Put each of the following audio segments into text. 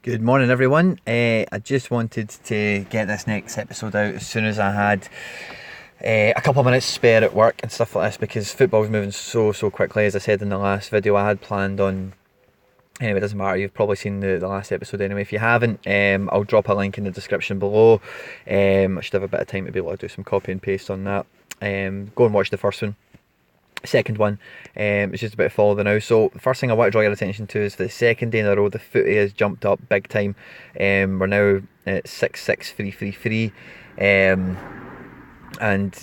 Good morning, everyone. I just wanted to get this next episode out as soon as I had a couple of minutes spare at work and stuff like this, because football's moving so quickly. As I said in the last video, I had planned on. Anyway, it doesn't matter. You've probably seen the last episode anyway. If you haven't, I'll drop a link in the description below. I should have a bit of time to be able to do some copy and paste on that. Go and watch the first one. Second one, it's just a bit of follow the now. So the first thing I want to draw your attention to is for the second day in a row, the footy has jumped up big time. We're now at 66333. And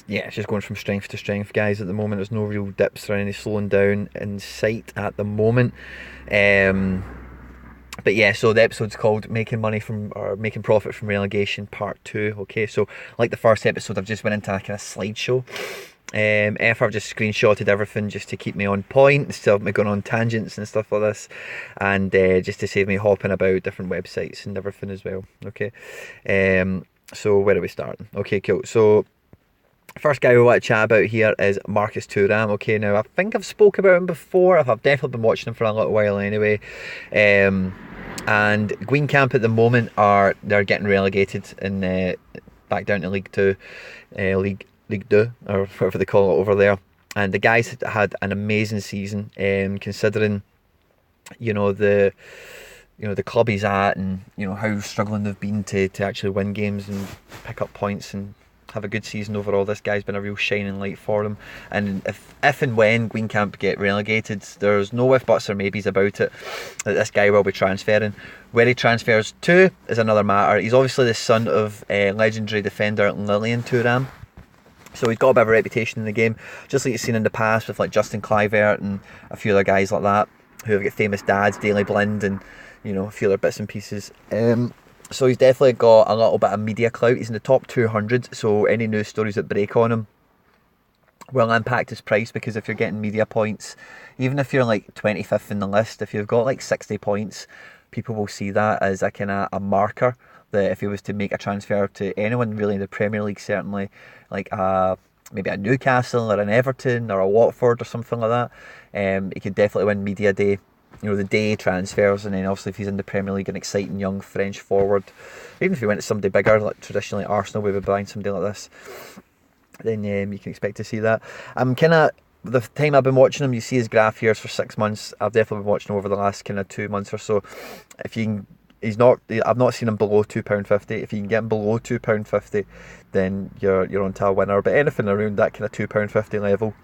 yeah, it's just going from strength to strength, guys. At the moment, there's no real dips or any slowing down in sight at the moment. But yeah, so the episode's called Making Profit from Relegation Part 2. Okay, so like the first episode, I've just went into a kind of slideshow. I've just screenshotted everything just to keep me on point instead of me going on tangents and stuff like this, and just to save me hopping about different websites and everything as well. Okay, so where are we starting? Okay, cool. So first guy we want to chat about here is Marcus Thuram. Okay, now I think I've spoke about him before. I've definitely been watching him for a little while anyway. And Green Camp at the moment they're getting relegated in back down to League Two, League 2, or whatever they call it over there. And the guys had an amazing season, considering the club he's at, and how struggling they've been to actually win games and pick up points and have a good season overall. This guy's been a real shining light for them. And if and when Green Camp get relegated, there's no if, buts or maybes about it that this guy will be transferring. Where he transfers to is another matter. He's obviously the son of legendary defender Lilian Thuram. So he's got a bit of a reputation in the game, just like you've seen in the past with like Justin Kluivert and a few other guys like that who have got famous dads, Daily Blind, and a few other bits and pieces. So he's definitely got a little bit of media clout. He's in the top 200, so any news stories that break on him will impact his price, because if you're getting media points, even if you're like 25th in the list, if you've got like 60 points, people will see that as a kind of a marker that if he was to make a transfer to anyone really in the Premier League, certainly like maybe a Newcastle or an Everton or a Watford or something like that, he could definitely win media day, the day transfers. And then obviously if he's in the Premier League, an exciting young French forward, even if he went to somebody bigger, like traditionally Arsenal would be buying somebody like this, then you can expect to see that. The time I've been watching him, you see his graph here is for 6 months. I've definitely been watching him over the last kind of 2 months or so. If you can, I've not seen him below £2.50. If you can get him below £2.50, then you're on to a winner. But anything around that kind of £2.50 level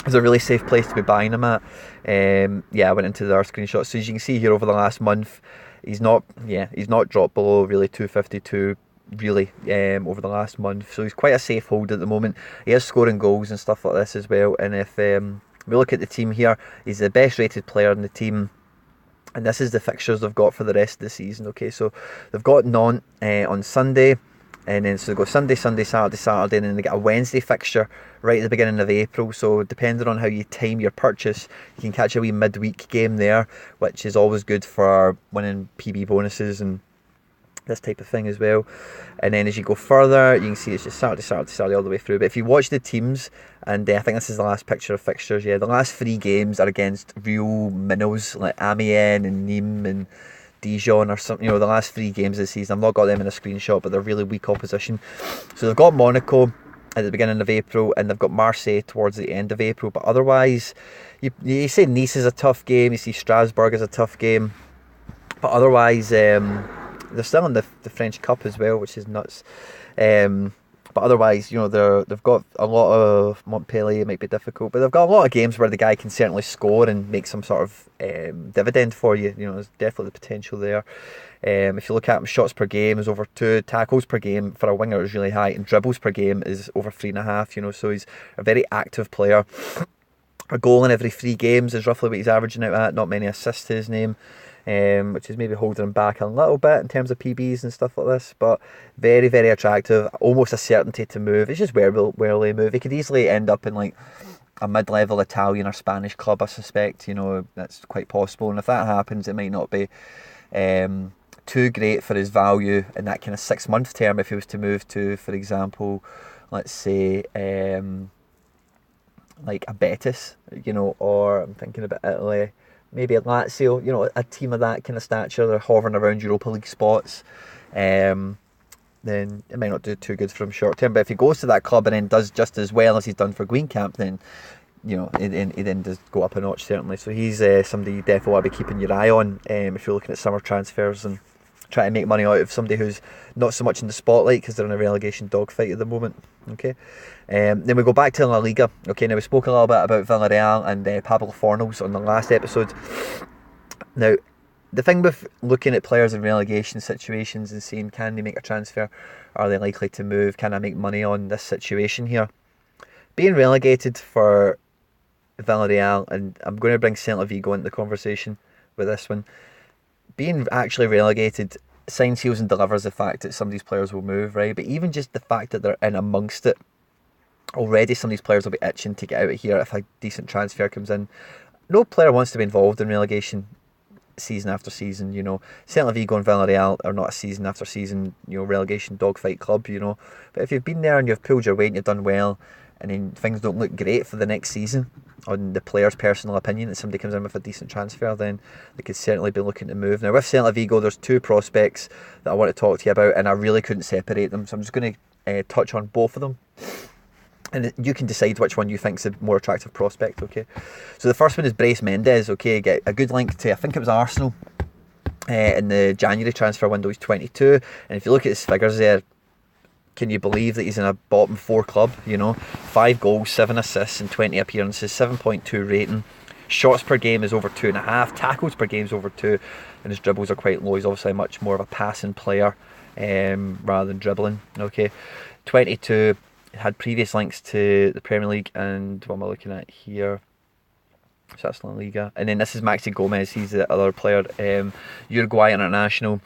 is a really safe place to be buying him at. I went into their screenshots. So as you can see here, over the last month, he's not dropped below really 252 really over the last month. So he's quite a safe hold at the moment. He is scoring goals and stuff like this as well. And if we look at the team here, he's the best rated player in the team. And this is the fixtures they've got for the rest of the season. Okay, so they've got Nantes on Sunday, and then so they go Sunday, Saturday, and then they get a Wednesday fixture right at the beginning of April. So depending on how you time your purchase, you can catch a wee midweek game there, which is always good for winning PB bonuses and this type of thing as well. And then as you go further, you can see it's just Saturday all the way through. But if you watch the teams, and I think this is the last picture of fixtures, the last 3 games are against real minnows like Amiens and Nîmes and Dijon or something. The last 3 games of the season, I've not got them in a screenshot, but they're really weak opposition. So they've got Monaco at the beginning of April, and they've got Marseille towards the end of April. But otherwise, you say Nice is a tough game, you see Strasbourg is a tough game, but otherwise they're still in the French Cup as well, which is nuts. But otherwise, they've got a lot of Montpellier. It might be difficult, but they've got a lot of games where the guy can certainly score and make some sort of dividend for you. There's definitely the potential there. If you look at him, shots per game is over 2, tackles per game for a winger is really high, and dribbles per game is over 3.5. So he's a very active player. A goal in every 3 games is roughly what he's averaging out at. Not many assists to his name, which is maybe holding him back a little bit in terms of PBs and stuff like this. But very, very attractive. Almost a certainty to move. It's just where will they move? He could easily end up in like a mid-level Italian or Spanish club, I suspect. That's quite possible. And if that happens, it might not be too great for his value in that kind of 6-month term if he was to move to, for example, let's say like a Betis, or I'm thinking about Italy, maybe a Lazio, a team of that kind of stature, they're hovering around Europa League spots, then it might not do too good for him short term. But if he goes to that club and then does just as well as he's done for Greencamp, then he then does go up a notch, certainly. So he's somebody you definitely want to be keeping your eye on if you're looking at summer transfers and trying to make money out of somebody who's not so much in the spotlight because they're in a relegation dogfight at the moment. Okay, then we go back to La Liga. Okay, now we spoke a little bit about Villarreal and Pablo Fornals on the last episode. Now, the thing with looking at players in relegation situations and seeing can they make a transfer, are they likely to move, can I make money on this situation here? Being relegated for Villarreal, and I'm going to bring Celta Vigo into the conversation with this one, being actually relegated signs, seals and delivers the fact that some of these players will move, right? But even just the fact that they're in amongst it, already some of these players will be itching to get out of here if a decent transfer comes in. No player wants to be involved in relegation season after season, Celta Vigo and Villarreal are not a season after season, relegation dogfight club, But if you've been there and you've pulled your weight and you've done well, and then things don't look great for the next season, on the player's personal opinion, that somebody comes in with a decent transfer, then they could certainly be looking to move. Now with Celta Vigo, there's two prospects that I want to talk to you about, and I really couldn't separate them, so I'm just going to touch on both of them. And you can decide which one you think's a more attractive prospect, okay? So the first one is Brais Mendes, okay? Get a good link to, I think it was Arsenal, in the January transfer window. He's 22, and if you look at his figures there, can you believe that he's in a bottom 4 club, 5 goals, 7 assists and 20 appearances, 7.2 rating. Shots per game is over 2.5, tackles per game is over 2, and his dribbles are quite low. He's obviously much more of a passing player rather than dribbling, okay? 22, had previous links to the Premier League, and what am I looking at here? So that's La Liga. And then this is Maxi Gomez, he's the other player, Uruguay international.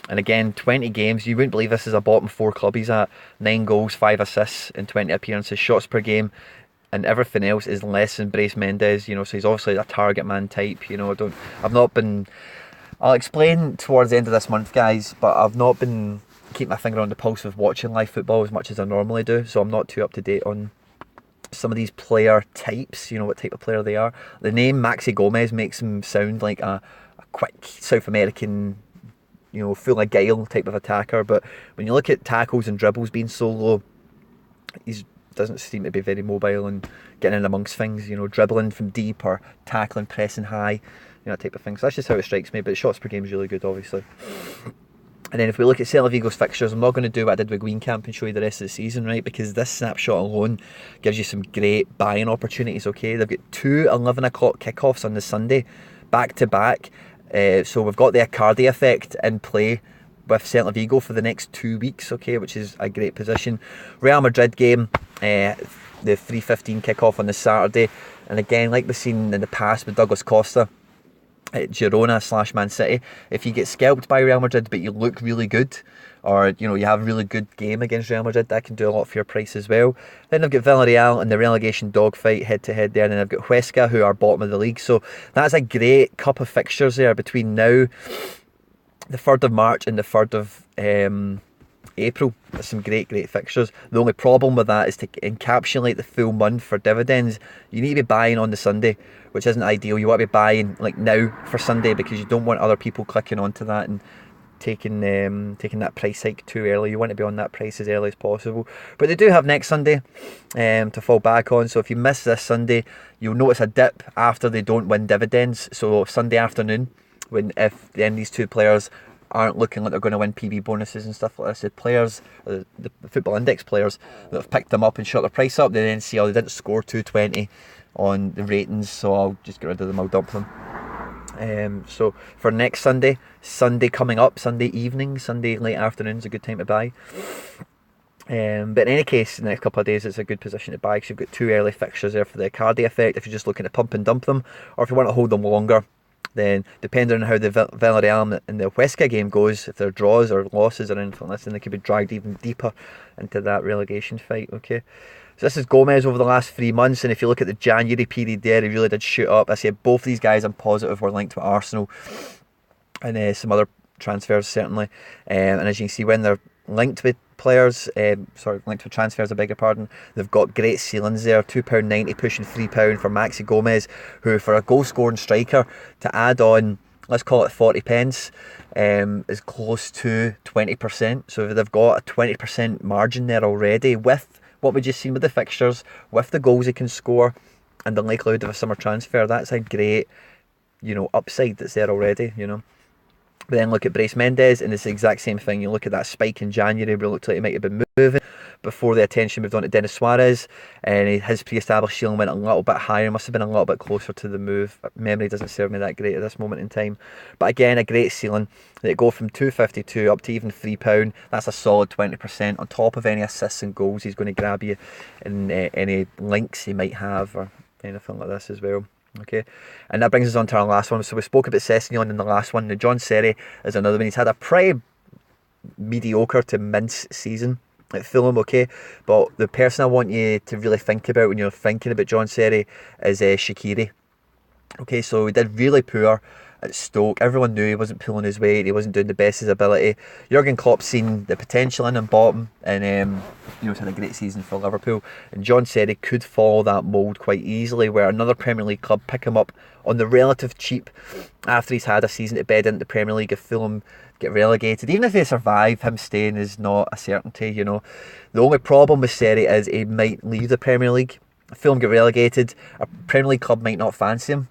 And again, 20 games, you wouldn't believe this is a bottom 4 club he's at. 9 goals, 5 assists and 20 appearances, shots per game, and everything else is less than Brais Mendes, so he's obviously a target man type, I'll explain towards the end of this month, guys, but I've not been keeping my finger on the pulse of watching live football as much as I normally do, so I'm not too up to date on some of these player types, what type of player they are. The name Maxi Gomez makes him sound like a quick South American, full of guile type of attacker, but when you look at tackles and dribbles being so low, he doesn't seem to be very mobile and getting in amongst things, dribbling from deep or tackling, pressing high, that type of thing. So that's just how it strikes me, but shots per game is really good, obviously. And then if we look at Celta Vigo's fixtures, I'm not going to do what I did with Greencamp and show you the rest of the season, right? Because this snapshot alone gives you some great buying opportunities, okay? They've got 2 11 o'clock kickoffs on the Sunday, back to back. So we've got the Icardi effect in play with Celta Vigo for the next 2 weeks, okay? Which is a great position. Real Madrid game, the 3:15 kickoff on the Saturday. And again, like we've seen in the past with Douglas Costa at Girona / Man City, if you get scalped by Real Madrid but you look really good, or you have a really good game against Real Madrid, that can do a lot for your price as well. Then I've got Villarreal in the relegation dogfight head to head there, and then I've got Huesca, who are bottom of the league. So that's a great cup of fixtures there between now, the 3rd of March and the 3rd of April. There's some great fixtures. The only problem with that is to encapsulate the full month for dividends, you need to be buying on the Sunday, which isn't ideal. You want to be buying like now for Sunday, because you don't want other people clicking onto that and taking that price hike too early. You want to be on that price as early as possible. But they do have next Sunday to fall back on, so if you miss this Sunday, you'll notice a dip after they don't win dividends. So Sunday afternoon, if then these 2 players aren't looking like they're going to win PB bonuses and stuff like this, the players, the football index players that have picked them up and shot their price up, they then see, oh, they didn't score 220 on the ratings, so I'll just get rid of them, I'll dump them. So for next Sunday coming up, Sunday evening, Sunday late afternoon is a good time to buy. But in any case, the next couple of days it's a good position to buy, because you've got 2 early fixtures there for the Icardi effect if you're just looking to pump and dump them, or if you want to hold them longer, then depending on how the Villarreal and the Huesca game goes, if there are draws or losses or anything like this, then they could be dragged even deeper into that relegation fight, okay? So this is Gomez over the last 3 months, and if you look at the January period there, he really did shoot up. I said both these guys, I'm positive, were linked with Arsenal and some other transfers certainly. And as you can see, when they're linked with players, linked with transfers, I beg your pardon. They've got great ceilings there, £2.90 pushing £3 for Maxi Gomez, who for a goal scoring striker to add on, let's call it 40 pence, is close to 20%. So they've got a 20% margin there already with what we just seen with the fixtures, with the goals he can score, and the likelihood of a summer transfer. That's a great, upside that's there already, But then look at Bryce Mendes, and it's the exact same thing. You look at that spike in January where it looked like he might have been moving before the attention moved on to Denis Suarez, and his pre-established ceiling went a little bit higher, must have been a little bit closer to the move. Memory doesn't serve me that great at this moment in time. But again, a great ceiling. They go from £2.52 up to even £3. That's a solid 20% on top of any assists and goals he's going to grab you, and any links he might have or anything like this as well. Okay, and that brings us on to our last one. So we spoke about Sessegnon in the last one. Now John Serry is another one. He's had a pretty mediocre to mince season at Fulham, okay, but the person I want you to really think about when you're thinking about John Serry is Shaqiri. Okay, so he did really poor at Stoke. Everyone knew he wasn't pulling his weight, he wasn't doing the best of his ability. Jurgen Klopp's seen the potential in him, bought him, and he's had a great season for Liverpool. And John Serry could follow that mould quite easily, where another Premier League club pick him up on the relative cheap after he's had a season to bed into the Premier League. If Fulham get relegated, even if they survive, him staying is not a certainty. The only problem with Serry is he might leave the Premier League. If Fulham get relegated, a Premier League club might not fancy him.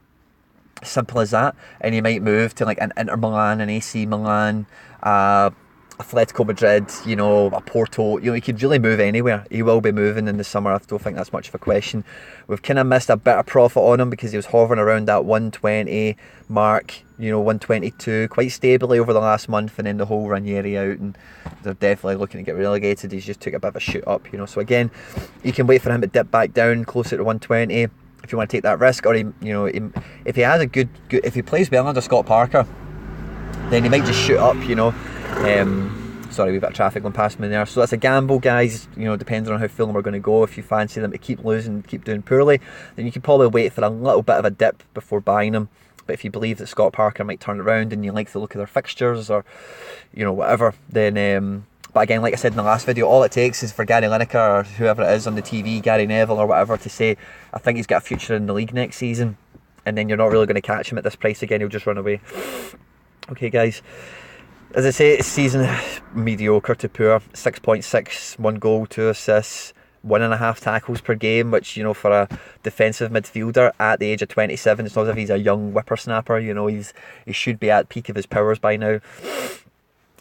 Simple as that, and he might move to like an Inter Milan, an AC Milan, Atletico Madrid, a Porto. He could really move anywhere. He will be moving in the summer. I don't think that's much of a question. We've kind of missed a bit of profit on him because he was hovering around that 120 mark, 122 quite stably over the last month, and then the whole Ranieri out, and they're definitely looking to get relegated. He's just took a bit of a shoot up, so again, you can wait for him to dip back down closer to 120 if you want to take that risk, or if he has a good, if he plays well under Scott Parker, then he might just shoot up, Sorry, we've got traffic going past me there. So that's a gamble, guys. Depending on how Fulham are going to go. If you fancy them to keep losing, keep doing poorly, then you could probably wait for a little bit of a dip before buying them. But if you believe that Scott Parker might turn around and you like the look of their fixtures, or whatever, then but again, like I said in the last video, all it takes is for Gary Lineker or whoever it is on the TV, Gary Neville or whatever, to say, I think he's got a future in the league next season, and then you're not really going to catch him at this price again. He'll just run away. Okay, guys. As I say, it's season mediocre to poor. 6.6, 1 goal, 2 assists, 1.5 tackles per game, which, for a defensive midfielder at the age of 27, it's not as if he's a young whippersnapper. He should be at peak of his powers by now.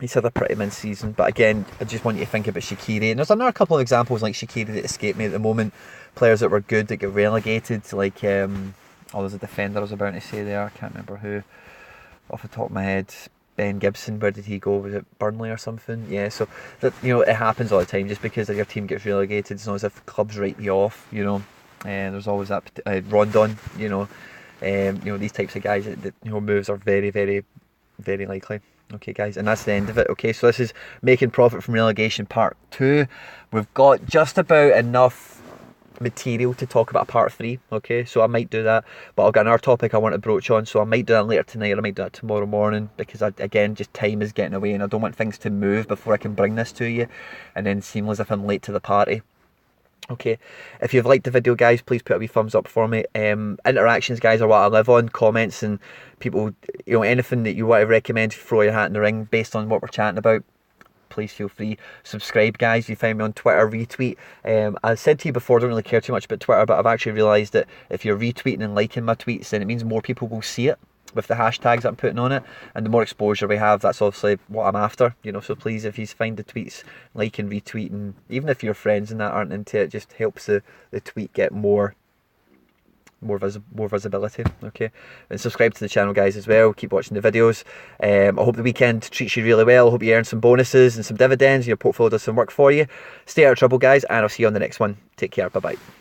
He's had a pretty mince season, but again, I just want you to think about Shaqiri. And there's another couple of examples like Shaqiri that escape me at the moment. Players that were good that get relegated, like there's a defender I was about to say there. I can't remember who off the top of my head. Ben Gibson, where did he go? Was it Burnley or something? Yeah, so that it happens all the time. Just because your team gets relegated, it's not as if clubs write you off. And there's always that Rondon. These types of guys that moves are very, very, very likely. Okay, guys, and that's the end of it. Okay, so this is Making Profit from Relegation Part 2. We've got just about enough material to talk about part 3. Okay, so I might do that, but I've got another topic I want to broach on, so I might do that later tonight, or I might do that tomorrow morning, because again, just time is getting away and I don't want things to move before I can bring this to you and then seem as if I'm late to the party. Okay, if you've liked the video, guys, please put a wee thumbs up for me. Interactions, guys, are what I live on. Comments and people, anything that you want to recommend, throw your hat in the ring based on what we're chatting about. Please feel free. Subscribe, guys. You find me on Twitter, retweet. I said to you before, I don't really care too much about Twitter, but I've actually realised that if you're retweeting and liking my tweets, then it means more people will see it with the hashtags that I'm putting on it, and the more exposure we have, that's obviously what I'm after. So please, if you find the tweets, like and retweet, and even if your friends and that aren't into it, just helps the tweet get more visibility. Okay, and subscribe to the channel, guys, as well. Keep watching the videos. I hope the weekend treats you really well. I hope you earn some bonuses and some dividends and your portfolio does some work for you. Stay out of trouble, guys, and I'll see you on the next one. Take care. Bye bye.